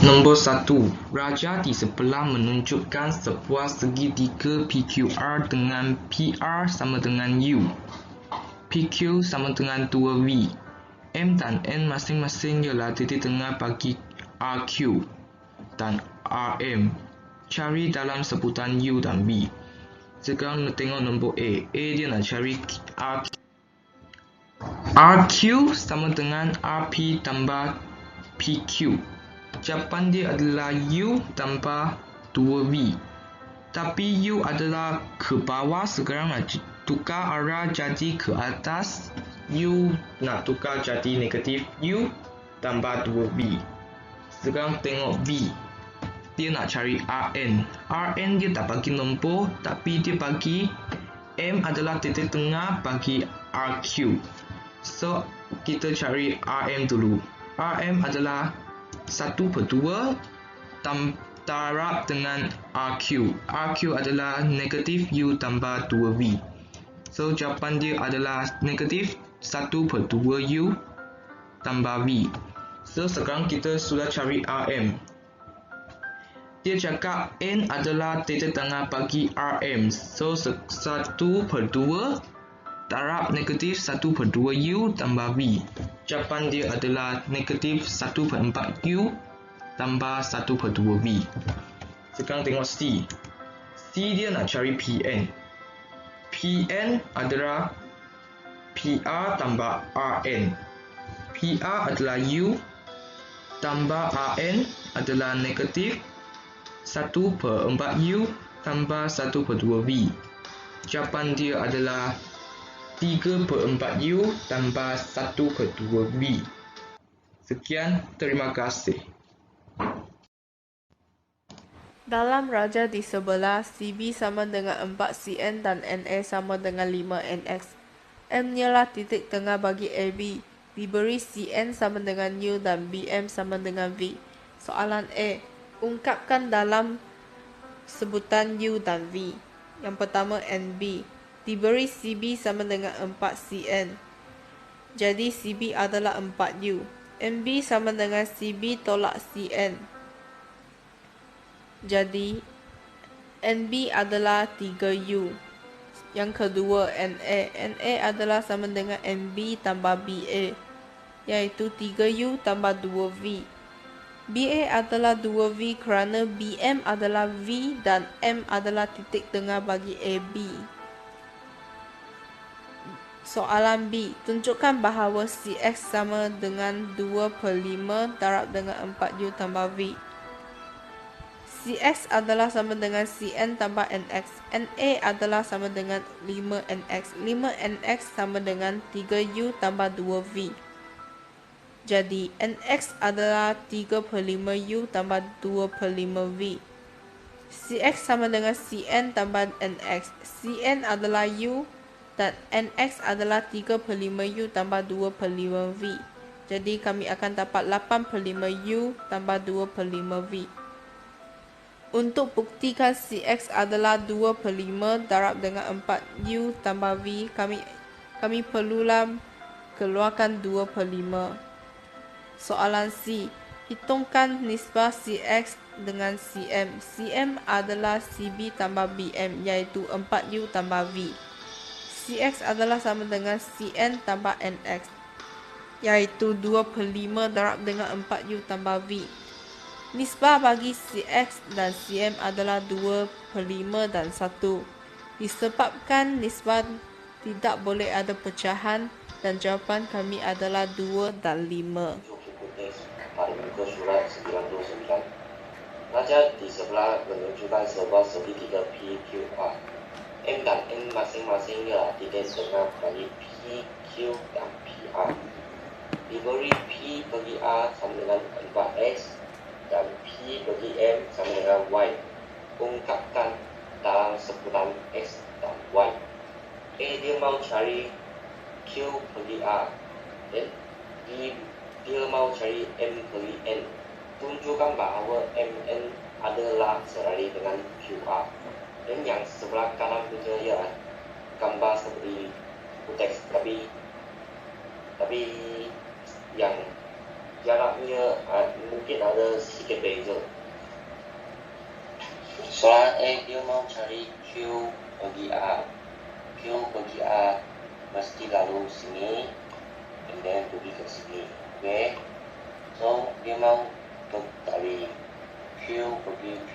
Nombor 1. Raja di sebelah menunjukkan sebuah segitiga PQR dengan PR sama dengan U. PQ sama dengan 2V. M dan N masing-masing ialah titik tengah bagi RQ dan RM. Cari dalam sebutan U dan V. Sekarang tengok nombor A. A dia nak cari RQ. RQ sama dengan RP tambah PQ. Jawapan dia adalah U tambah 2V. Tapi U adalah ke bawah, sekarang nak tukar arah jadi ke atas. U nak tukar jadi negatif U tambah 2V. Sekarang tengok V. Dia nak cari Rn. Rn dia tak bagi nombor, tapi dia bagi M adalah titik tengah bagi RQ. So, kita cari Rm dulu. Rm adalah 1/2 darab dengan RQ. RQ adalah negatif U tambah 2V. So, jawapan dia adalah negatif 1/2 U tambah V. So, sekarang kita sudah cari RM. Dia cakap N adalah titik tengah bagi RM. So, 1/2 darab negatif 1/2 U tambah V. Jawapan dia adalah negatif 1/4 U tambah 1/2 V. Sekarang tengok C. C dia nak cari PN. PN adalah PR tambah RN. PR adalah U tambah RN adalah negatif 1/4 U tambah 1/2 V. Jawapan dia adalah 3/4 U tambah 1/2 V. Sekian, terima kasih. Dalam raja di sebelah, CB sama dengan 4CN dan NA sama dengan 5NX. M ialah titik tengah bagi AB. Diberi CN sama dengan U dan BM sama dengan V. Soalan A. Ungkapkan dalam sebutan U dan V. Yang pertama NB. Diberi CB sama dengan 4CN. Jadi CB adalah 4U. MB sama dengan CB tolak CN. Jadi NB adalah 3U. Yang kedua NA. NA adalah sama dengan NB tambah BA, iaitu 3U tambah 2V. BA adalah 2V kerana BM adalah V dan M adalah titik tengah bagi AB. Soalan B. Tunjukkan bahawa CX sama dengan 2/5 darab dengan 4U tambah V. CX adalah sama dengan CN tambah NX. NA adalah sama dengan 5NX. 5NX sama dengan 3U tambah 2V. Jadi, NX adalah 3/5U tambah 2/5V. CX sama dengan CN tambah NX. CN adalah U dan NX adalah 3/5U tambah 2/5V. Jadi, kami akan dapat 8/5U tambah 2/5V. Untuk buktikan CX adalah 2/5 darab dengan 4U tambah V, kami perlulah keluarkan 2/5. Soalan C. Hitungkan nisbah CX dengan CM. CM adalah CB tambah BM, iaitu 4U tambah V. CX adalah sama dengan CN tambah NX, iaitu 2/5 darab dengan 4U tambah V. Nisbah bagi CX dan CM adalah 2/5 dan 1. Disebabkan nisbah tidak boleh ada pecahan dan jawapan kami adalah 2 dan 5. Pada muka surat 99. Raja di sebelah menunjukkan sebuah segitiga PQR. M dan N masing-masing ialah titik tengah bagi PQ dan PR. Diberi P bagi R sama dengan 4X dan P bagi M sama dengan Y. Ungkapkan dalam sebutan X dan Y. A dia mau cari Q bagi R. B dia mau cari M bagi N. Tunjukkan bahawa MN adalah serari dengan QR. Dan yang sebelah kanan punya ialah gambar seperti teks, tapi yang jaraknya mungkin ada sedikit beza. Soalan A, dia mau cari Q bagi A. Q bagi A mesti lalu sini, and then pergi ke sini. Okay? So, dia mau dari Q bagi P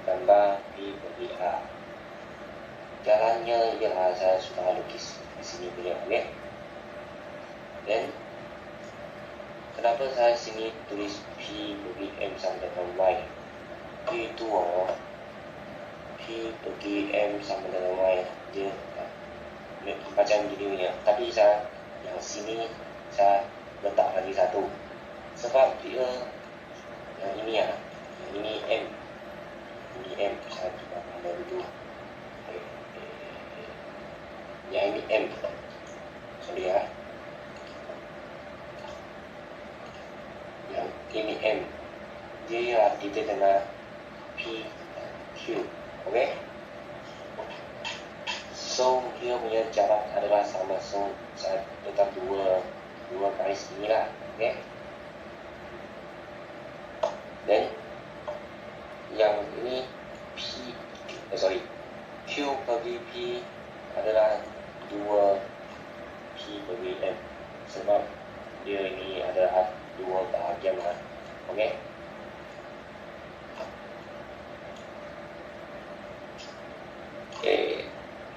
tambah P bagi A. Jalannya ialah saya sudah lukis di sini punya, okay? Then, kenapa saya sini tulis P bagi M sama dengan Y? Itu P bagi M sama dengan Y, dia macam gini punya. Tapi saya yang sini saya letak lagi satu, sebab dia yang ini yang ini M, ini M, saya coba ambil dulu. Yang ini M, sorry ya. Yang ini M, dia titik dengan P, Q, okay? So, dia punya jarak adalah sama, so saya letak dua garis inilah, okay? Then, yang ini Q bagi P adalah 2 P bagi M, sebab dia ini adalah dua bahagian lah, okay?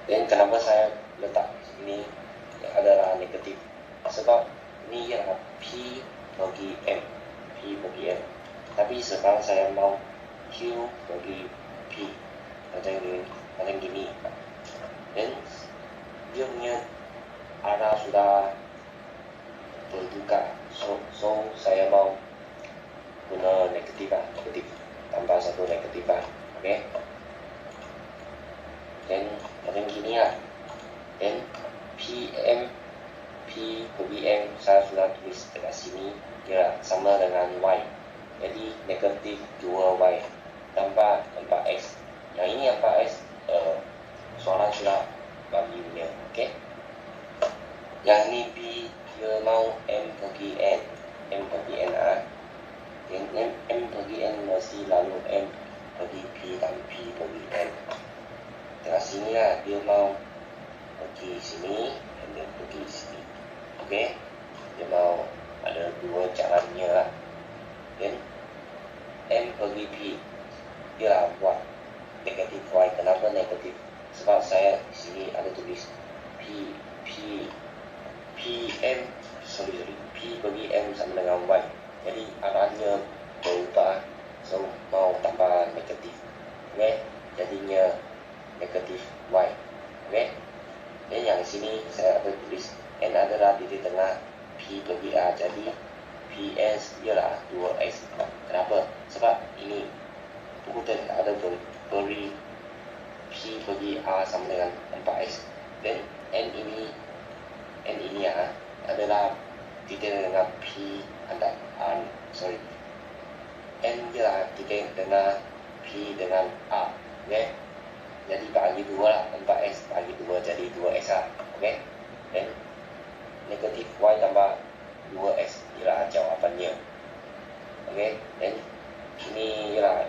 Dan kenapa saya letak ini adalah negatif? Sebab ini ialah P bagi M, P bagi M. Tapi sekarang saya mau Q bagi P, macam gini. Dan dia punya arah sudah berbuka, so saya mau guna negatif, tambah satu negatif, okay? Dan macam gini lah. Dan P bagi M saya sudah tulis dekat sini, dia sama dengan Y. Jadi negatif 2Y tambah 4X. Yang ini 4X soalan sudah bagi punya, okay? Yang ini P, dia mau M bagi N, M bagi N dan M bagi N masih lalu M bagi P dan P bagi N. Dekat sini lah dia mau pergi sini dan pergi sini, okay? Dia mau ada dua jalannya lah. Dan M bagi P dia buat negatif Y. Kenapa negatif? Sebab saya di sini ada tulis P bagi M sama dengan Y. Jadi arahnya berubah, so mau tambah negatif, okay? Jadinya negatif Y, okay? Dan yang sini saya ada tulis N adalah di tengah P bagi A, jadi PS ialah 2X. Kenapa? Sebab ini urutan ada beri P bagi A sama dengan 4X, dan N ini adalah titik dengan P N ialah titik dengan P dengan A, okay? Jadi bagi 2 lah, 4X bagi 2 jadi 2X lah, okay? Dan negatif Y tambah 2X ialah jawapannya, okay? Dan ini ialah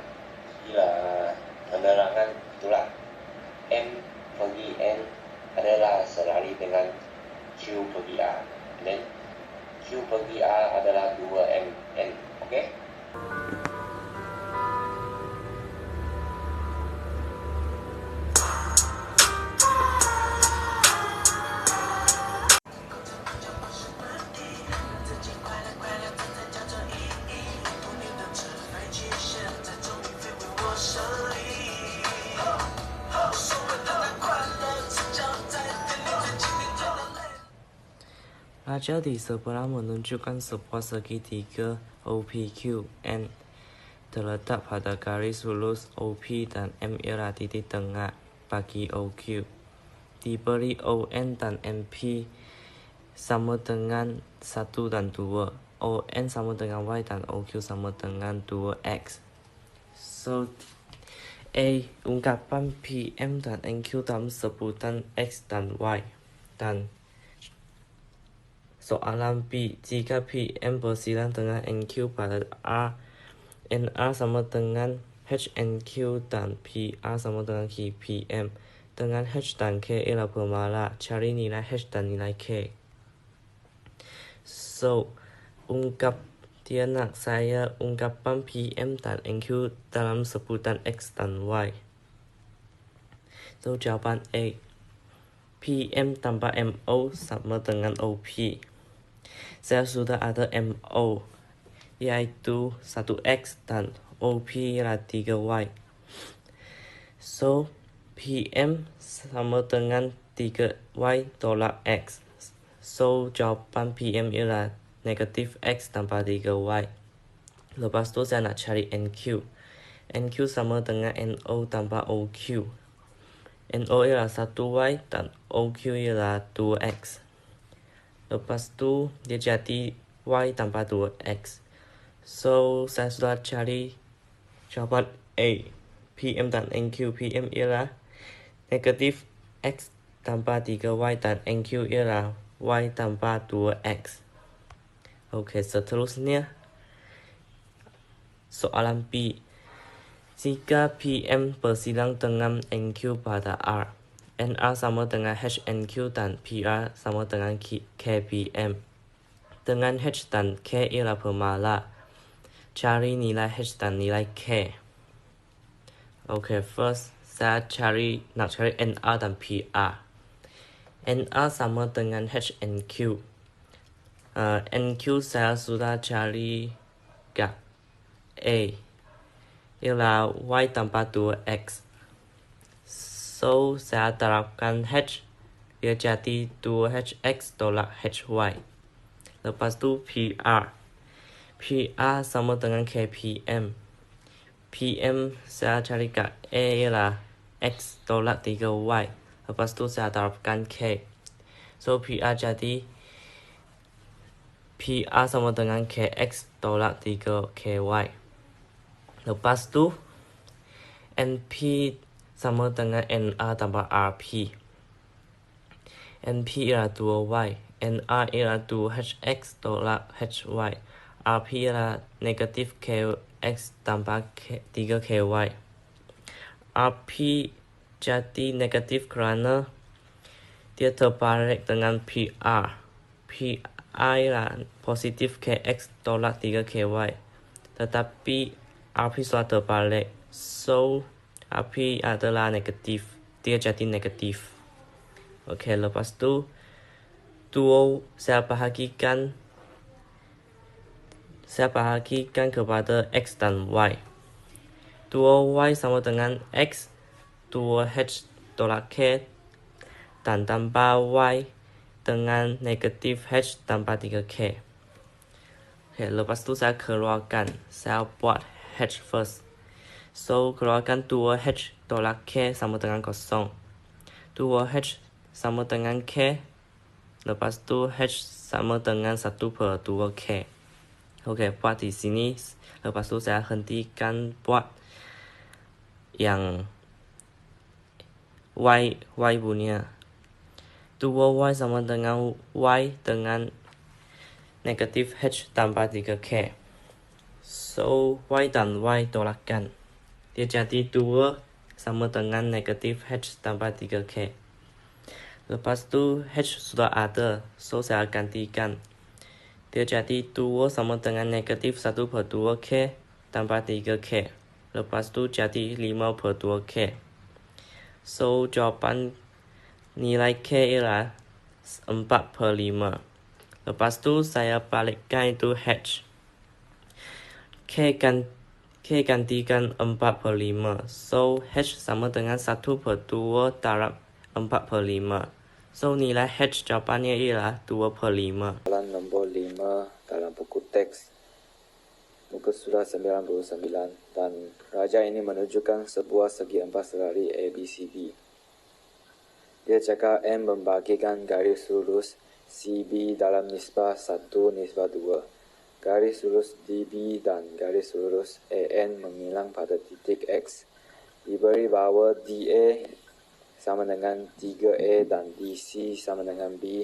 penerangan, itulah M bagi N adalah selari dengan Q bagi A, dan Q bagi A adalah 2MN, okay? Raja di sebelah menunjukkan sebuah segitiga OPQN terletak pada garis lurus OP dan M ialah titik tengah bagi OQ. Diberi ON dan MP sama dengan 1 dan 2. ON sama dengan Y dan OQ sama dengan 2X. So, ungkapan PM dan NQ dalam sebutan X dan Y. Dan Soalan B. Jika PM bersilang dengan NQ pada R, NR sama dengan HNQ dan PR sama dengan PM. Dengan H dan K ialah pemala, cari nilai H dan nilai K. So, dia nak saya ungkapkan PM dan NQ dalam sebutan X dan Y. So, jawaban A. PM tambah MO sama dengan OP. Saya sudah ada MO, yaitu 1X dan OP ialah 3Y. So, PM sama dengan 3Y tolak X. So, jawapan PM ialah negatif X tambah 3Y. Lepas tu saya nak cari NQ. NQ sama dengan NO tambah OQ. NO ialah 1Y dan OQ ialah 2X. Lepas tu dia jadi Y tambah 2X. So, saya sudah cari jawapan A. PM dan NQ. PM ialah negatif X tambah 3Y dan NQ ialah Y tambah 2X. Okey, seterusnya soalan B. Jika PM bersilang dengan NQ pada R, NR sama dengan HNQ dan PR sama dengan KPM. Dengan H dan K ialah pemala. Cari nilai H dan nilai K. Okay, first saya nak cari NR dan PR. NR sama dengan HNQ. NQ saya sudah cari kat A. Ialah Y tambah 2X. So, saya terapkan H, dia jadi 2HX tolak HY. Lepas tu PR. PR sama dengan KPM. PM saya cari kat A ialah X tolak 3Y. Lepas tu saya terapkan K. So, PR jadi PR sama dengan KX tolak 3KY. Lepas tu NP sama dengan NR tambah RP. NP ialah 2Y. NR ialah 2HX tolak HY. RP ialah negatif KX tambah 3KY. RP jadi negatif kerana dia terbalik dengan PR. PR ialah positif KX tolak 3KY. Tetapi RP sudah terbalik. So, RP adalah negatif. Dia jadi negatif. Okey, lepas tu 2 saya bahagikan kepada X dan Y. 2Y sama dengan X, 2H tolak K, dan tambah Y dengan negatif H tambah 3K. Okay, lepas tu saya keluarkan. Saya buat H first. So, keluarkan 2H tolak K sama dengan 0. 2H sama dengan K. Lepas tu H sama dengan 1/2K. Okey, buat di sini. Lepas tu saya hentikan buat yang Y punya. 2Y sama dengan Y dengan negatif H tambah 3K. So, Y dan Y tolakkan. Dia jadi 2 sama dengan negatif H tambah 3K. Lepas tu H sudah ada. So, saya gantikan. Dia jadi 2 sama dengan negatif 1/2K tambah 3K. Lepas tu jadi 5/2K. So, jawapan nilai K ialah 4/5. Lepas tu saya balikkan itu H. K gantikan 4/5. So, H sama dengan 1/2 darab 4/5. So, nilai H jawapannya ialah 2/5. Soalan nombor 5 dalam buku teks muka surat 99 dan raja ini menunjukkan sebuah segi empat selari ABCD. Dia cakap M membagikan garis lurus CB dalam nisbah 1:2. Garis lurus DB dan garis lurus AN mengilang pada titik X. Diberi bahawa DA sama dengan 3A dan DC sama dengan B.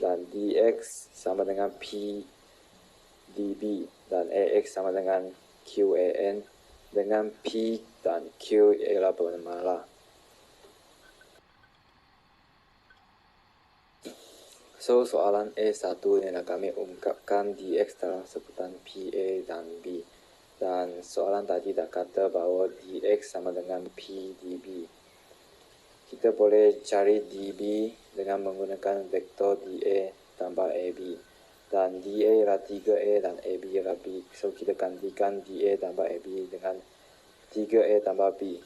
dan dx sama dengan p db dan ax sama dengan qan dengan p dan q ialah bermalah. So, soalan A1 yang kami ungkapkan dx dalam sebutan PA dan B. Dan soalan tadi dah kata bahawa dx sama dengan P dB. Kita boleh cari dB dengan menggunakan vektor dA tambah AB. Dan dA ialah 3A dan AB ialah B. So, kita gantikan dA tambah AB dengan 3A tambah B.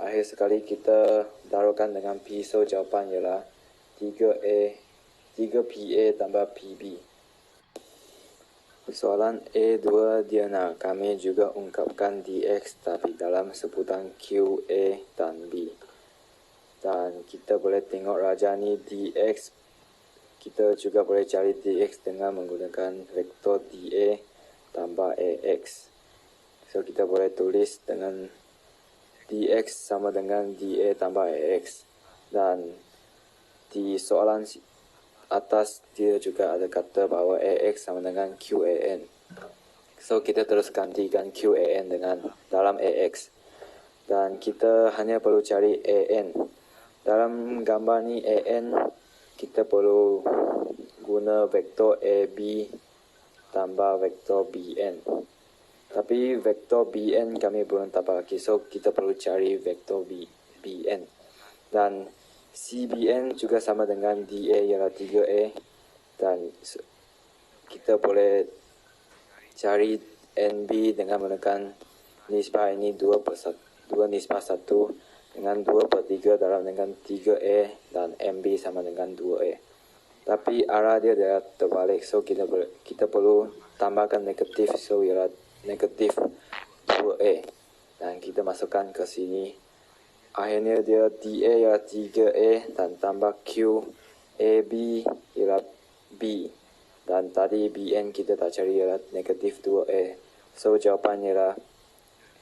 Akhir sekali kita darabkan dengan P. So, jawapan ialah 3PA tambah PB. Soalan A2 dia nak kami juga ungkapkan dx tapi dalam sebutan QA dan B. Dan kita boleh tengok raja ni dx. Kita juga boleh cari dx dengan menggunakan vektor dA tambah AX. So kita boleh tulis dengan dx sama dengan dA tambah AX. Dan di soalan atas dia juga ada kata bahawa AX sama dengan QAN. So kita terus gantikan QAN dengan dalam AX. Dan kita hanya perlu cari AN. Dalam gambar ni AN kita perlu guna vektor AB tambah vektor BN. Tapi vektor BN kami belum dapat lagi. So kita perlu cari vektor BN. Dan CBN juga sama dengan DA ialah 3A dan kita boleh cari NB dengan menekan nisbah ini 2/1 dengan 2/3 dalam dengan 3A dan MB sama dengan 2A. Tapi arah dia adalah terbalik, so kita perlu tambahkan negatif, so ialah negatif 2A dan kita masukkan ke sini. Akhirnya dia DA ialah 3A dan tambah Q, AB ialah B. Dan tadi BN kita tak cari ialah negatif 2A. So jawapannya ialah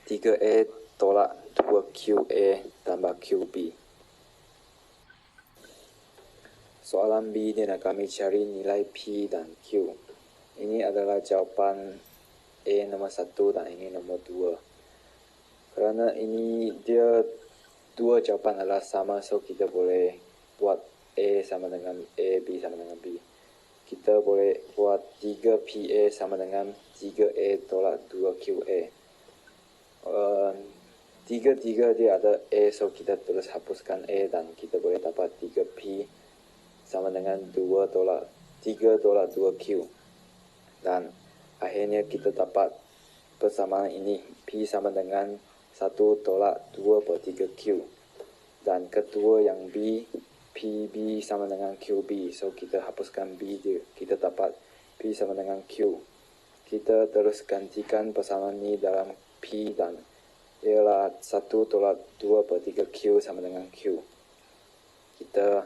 3A tolak 2QA tambah QB. Soalan B ni nak kami cari nilai P dan Q. Ini adalah jawapan A nombor 1 dan ini nombor 2. Kerana ini dia dua jawapan adalah sama, so kita boleh buat A sama dengan A, B sama dengan B. Kita boleh buat 3PA sama dengan 3A tolak 2QA. 3 dia ada A, so kita terus hapuskan A dan kita boleh dapat 3P sama dengan 3 tolak 2Q. Dan akhirnya kita dapat persamaan ini. P sama dengan 1 tolak 2/3Q. Dan kedua yang B, PB sama dengan QB. So kita hapuskan B dia. Kita dapat P sama dengan Q. Kita terus gantikan persamaan ini dalam P dan ialah 1 tolak 2/3Q sama dengan Q. Kita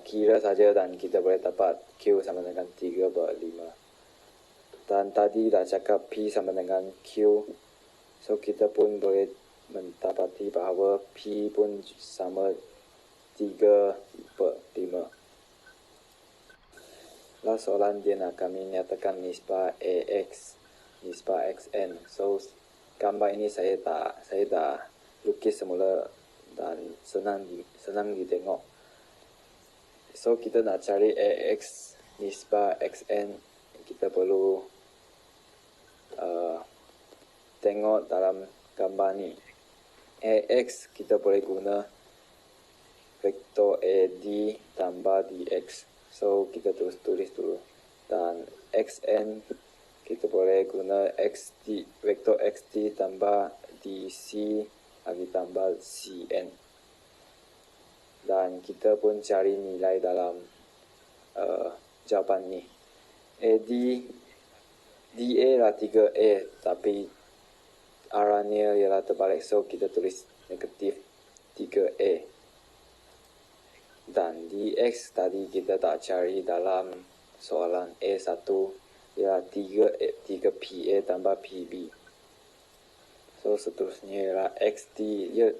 kira saja dan kita boleh dapat Q sama dengan 3/5. Dan tadi dah cakap P sama dengan Q. So kita pun boleh mendapati bahawa P pun sama 3/5. Lalu soalan dia nak kami nyatakan nisbah AX, nisbah XN. So gambar ini saya dah lukis semula dan senang ditengok. So kita nak cari AX nisbah XN, kita perlu tengok dalam gambar ni. AX kita boleh guna vektor AD tambah DX. So kita terus tulis dulu. Dan XN kita boleh guna vektor XD tambah DC lagi tambah CN. Dan kita pun cari nilai dalam jawapan ni. DA lah 3A tapi arahnya ialah terbalik, so kita tulis negatif 3A. Dan dx tadi kita tak cari dalam soalan A1 ialah 3PA tambah PB. So seterusnya ialah XD,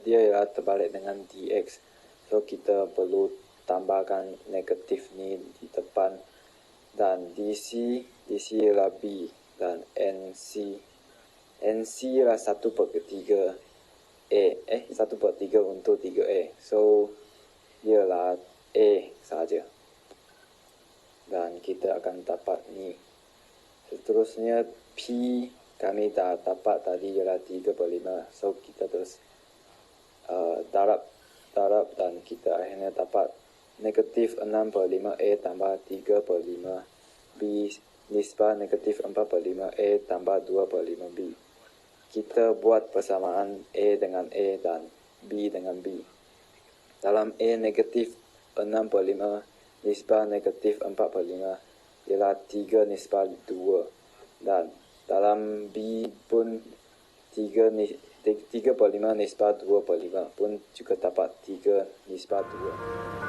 dia ialah terbalik dengan dx. So kita perlu tambahkan negatif ni di depan, dan DC ialah B, dan NC ialah 1/3 A, 1/3 untuk 3A, so ialah A saja, dan kita akan dapat ni. Seterusnya P kami dah dapat tadi ialah 3/5, so kita terus darab dan kita akhirnya dapat negatif 6/5A tambah 3/5 B nisbah negatif 4/5A tambah 2/5B. Kita buat persamaan A dengan A dan B dengan B. Dalam A negatif 6/5 nisbah negatif 4/5 ialah 3 nisbah 2, dan dalam B pun 3/5 nisbah 2/5 pun juga dapat 3 nisbah 2.